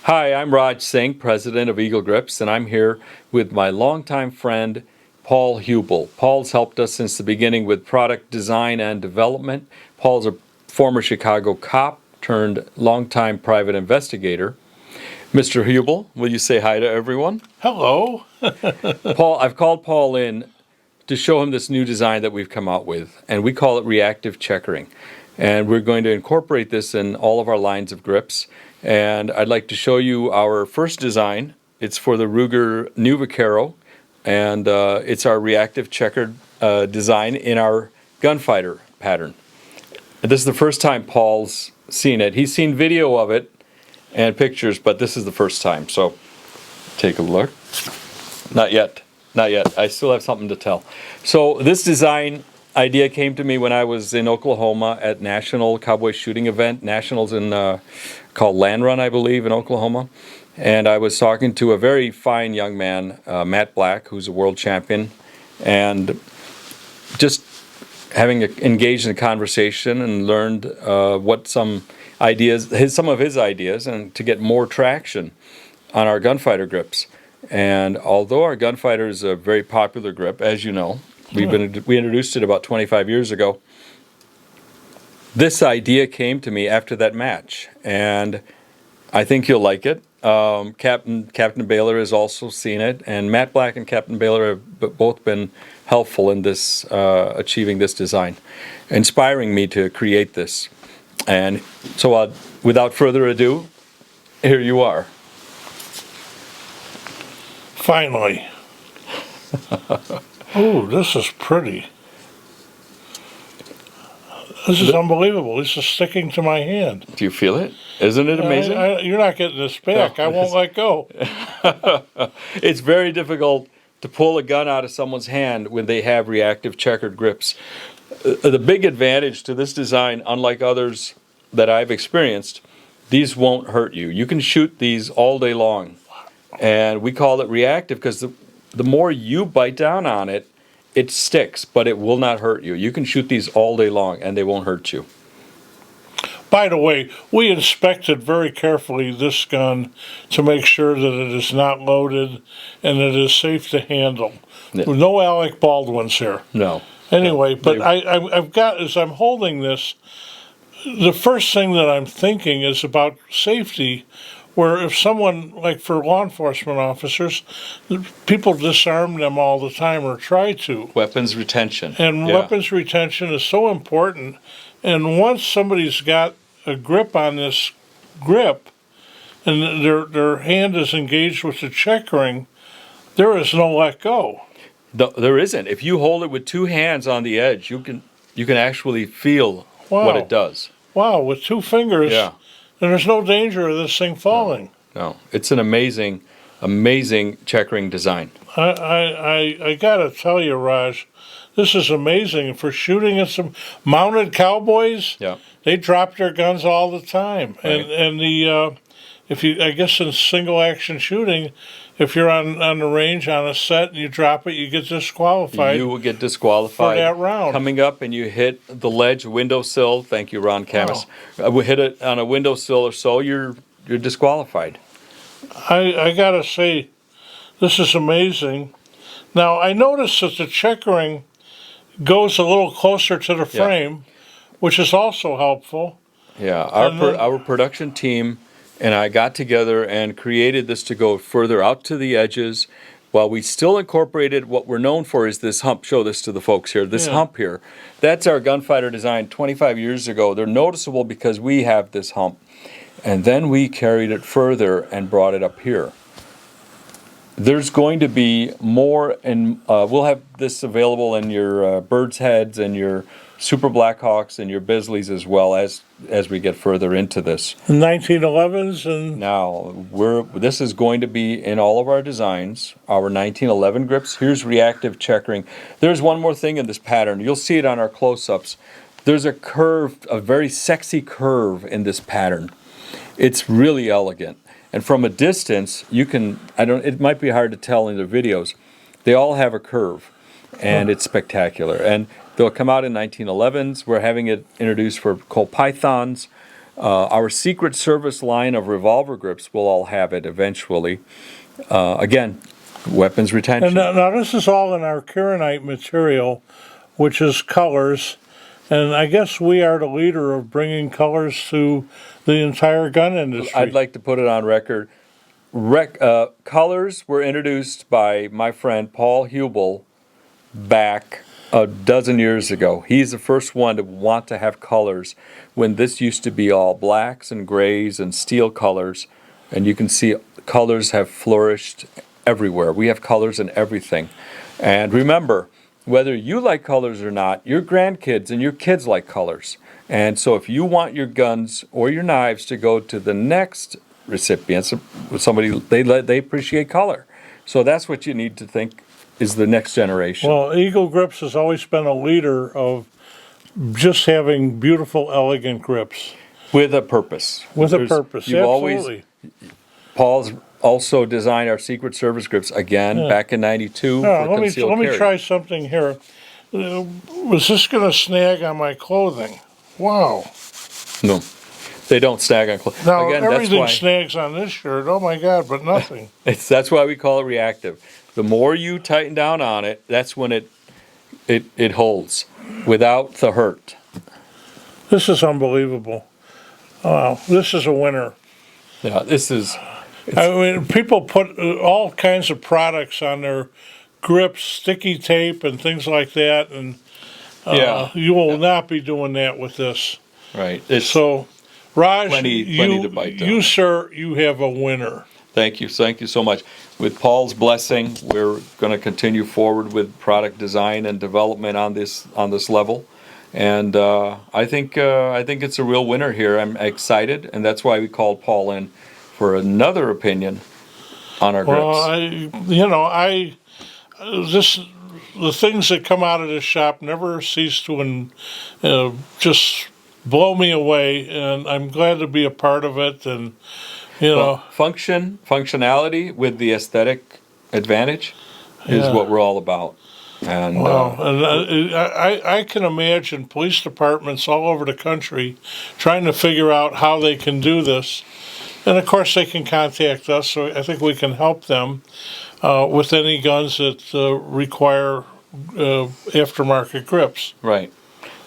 Hi, I'm Raj Singh, president of Eagle Grips, and I'm here with my longtime friend, Paul Huebl. Paul's helped us since the beginning with product design and development. Paul's a former Chicago cop turned longtime private investigator. Mr. Huebl, will you say hi to everyone? Hello. Paul, I've called Paul in to show him this new design that we've come out with, and we call it Reaktiv Checkering. And we're going to incorporate this in all of our lines of grips. And I'd like to show you our first design. It's for the Ruger New Vaquero, and it's our Reaktiv checkered design in our gunfighter pattern. And this is the first time Paul's seen it. He's seen video of it and pictures, but this is the first time. So take a look. Not yet. Not yet. I still have something to tell. So this design idea came to me when I was in Oklahoma at National Cowboy Shooting Event. Nationals called Land Run, I believe, in Oklahoma. And I was talking to a very fine young man, Matt Black, who's a world champion, and just having engaged in a conversation and learned what some of his ideas, and to get more traction on our gunfighter grips. And although our gunfighter is a very popular grip, as you know, we introduced it about 25 years ago. This idea came to me after that match, and I think you'll like it. Captain Baylor has also seen it, and Matt Black and Captain Baylor have both been helpful in this achieving this design, inspiring me to create this. And so, without further ado, here you are. Finally. Ooh, this is pretty. This is unbelievable. This is sticking to my hand. Do you feel it? Isn't it amazing? You're not getting this back. I won't let go. It's very difficult to pull a gun out of someone's hand when they have Reaktiv checkered grips. The big advantage to this design, unlike others that I've experienced, these won't hurt you. You can shoot these all day long. And we call it Reaktiv because the more you bite down on it, it sticks, but it will not hurt you. You can shoot these all day long, and they won't hurt you. By the way, we inspected very carefully this gun to make sure that it is not loaded and it is safe to handle. Yeah. No Alec Baldwins here. No. Anyway, but I've got, as I'm holding this, the first thing that I'm thinking is about safety, where if someone, like for law enforcement officers, people disarm them all the time or try to. Weapons retention. And weapons retention is so important. And once somebody's got a grip on this grip, and their hand is engaged with the checkering, there is no let go. There isn't. If you hold it with two hands on the edge, you can actually feel what it does. Wow, with two fingers. Yeah. And there's no danger of this thing falling. No. It's an amazing checkering design. I gotta tell you, Raj, this is amazing for shooting at some mounted cowboys. Yeah. They drop their guns all the time, Right. and I guess in single action shooting, if you're on the range on a set and you drop it, you get disqualified. You will get disqualified for that round. Coming up and you hit the ledge windowsill. Thank you, Ron Camus. We hit it on a windowsill or so. You're disqualified. I gotta say, this is amazing. Now I noticed that the checkering goes a little closer to the frame, which is also helpful. Yeah, our production team and I got together and created this to go further out to the edges, while we still incorporated what we're known for is this hump. Show this to the folks here. This hump here, that's our gunfighter design 25 years ago. They're noticeable because we have this hump. And then we carried it further and brought it up here. There's going to be more, and we'll have this available in your Bird's Heads and your Super Blackhawks and your Bisleys as well as we get further into this. 1911s and now this is going to be in all of our designs, our 1911 grips. Here's Reaktiv checkering. There's one more thing in this pattern. You'll see it on our close-ups. There's a curve, a very sexy curve in this pattern. It's really elegant. And from a distance, it might be hard to tell in the videos. They all have a curve, and it's spectacular. And they'll come out in 1911s. We're having it introduced for Colt Pythons. Our Secret Service line of revolver grips will all have it eventually. Again, weapons retention. And now this is all in our Kieranite material, which is colors. And I guess we are the leader of bringing colors to the entire gun industry. I'd like to put it on record. Colors were introduced by my friend Paul Huebl back a dozen years ago. He's the first one to want to have colors when this used to be all blacks and grays and steel colors. And you can see colors have flourished everywhere. We have colors in everything. And remember, whether you like colors or not, your grandkids and your kids like colors. And so if you want your guns or your knives to go to the next recipients, somebody they appreciate color. So that's what you need to think is the next generation. Well, Eagle Grips has always been a leader of just having beautiful, elegant grips. With a purpose. With a purpose, absolutely. Paul's also designed our Secret Service grips again back in '92 for concealed let me carry. try something here. Was this going to snag on my clothing? Wow. No, they don't snag on clothes. Now, Again, everything snags on this shirt. Oh, my God, but nothing. That's why we call it reactive. The more you tighten down on it, that's when it holds without the hurt. This is unbelievable. Wow, this is a winner. Yeah, this is. I mean, people put all kinds of products on their grips, sticky tape and things like that, and you will not be doing that with this. Right. So, Raj, plenty to bite down. You, sir, you have a winner. Thank you so much. With Paul's blessing, we're going to continue forward with product design and development on this level, and I think it's a real winner here. I'm excited, and that's why we called Paul in for another opinion on our grips. Well, the things that come out of this shop never cease to just blow me away, and I'm glad to be a part of it. And functionality with the aesthetic advantage is what we're all about. And I can imagine police departments all over the country trying to figure out how they can do this. And of course, they can contact us, so I think we can help them with any guns that require aftermarket grips. Right.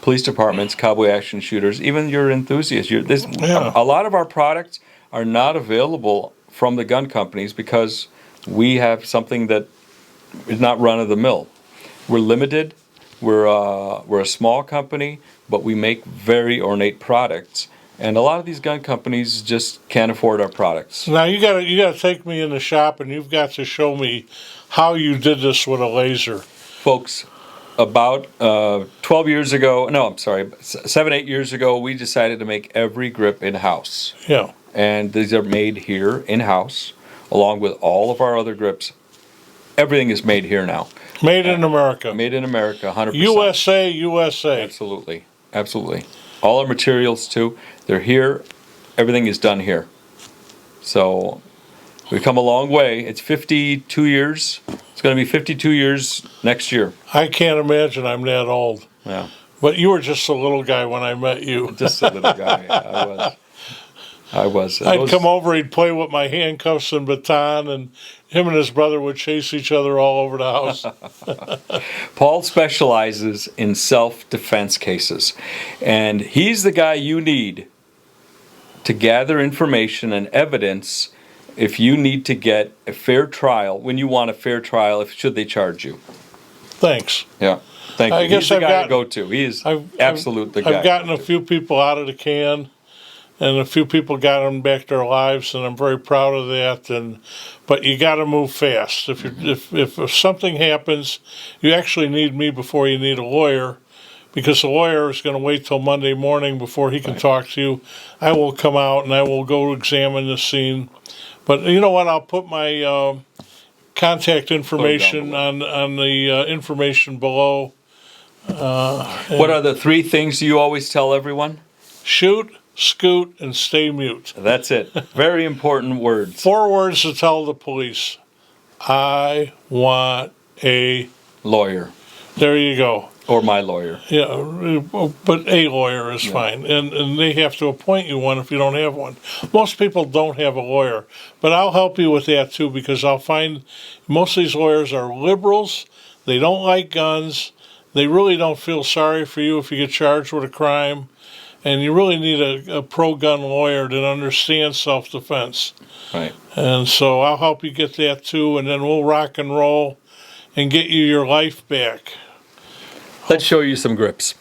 Police departments, cowboy action shooters, even your enthusiasts. A lot of our products are not available from the gun companies because we have something that is not run-of-the-mill. We're limited. We're a small company, but we make very ornate products. And a lot of these gun companies just can't afford our products. Now you gotta take me in the shop, and you've got to show me how you did this with a laser. Folks, about 12 years ago, no, I'm sorry, 7, 8 years ago, we decided to make every grip in-house. Yeah. And these are made here in-house, along with all of our other grips. Everything is made here now. Made in America. Made in America, 100%. USA. Absolutely. All our materials, too, they're here. Everything is done here. So we've come a long way. It's 52 years. It's going to be 52 years next year. I can't imagine I'm that old. Yeah. But you were just a little guy when I met you. Just a little guy. I was. I'd come over, he'd play with my handcuffs and baton, and him and his brother would chase each other all over the house. Paul specializes in self-defense cases, and he's the guy you need to gather information and evidence if you need to get a fair trial, when you want a fair trial, should they charge you. Thanks. Yeah. Thank you. I guess He's the guy to go to. He is absolute guy. I've gotten a few people out of the can, and a few people got them back to their lives, and I'm very proud of that. But you got to move fast. If something happens, you actually need me before you need a lawyer, because the lawyer is going to wait till Monday morning before he can talk to you. I will come out and I will go examine the scene. But you know what? I'll put my contact information on the information below. What are the 3 things you always tell everyone? Shoot, scoot, and stay mute. That's it. Very important words. 4 words to tell the police. I want a lawyer. There you go. Or my lawyer. Yeah, but a lawyer is fine, and they have to appoint you one if you don't have one. Most people don't have a lawyer, but I'll help you with that too, because I'll find most of these lawyers are liberals. They don't like guns. They really don't feel sorry for you if you get charged with a crime, and you really need a pro-gun lawyer that understands self-defense. Right. And so I'll help you get that too, and then we'll rock and roll and get you your life back. Let's show you some grips.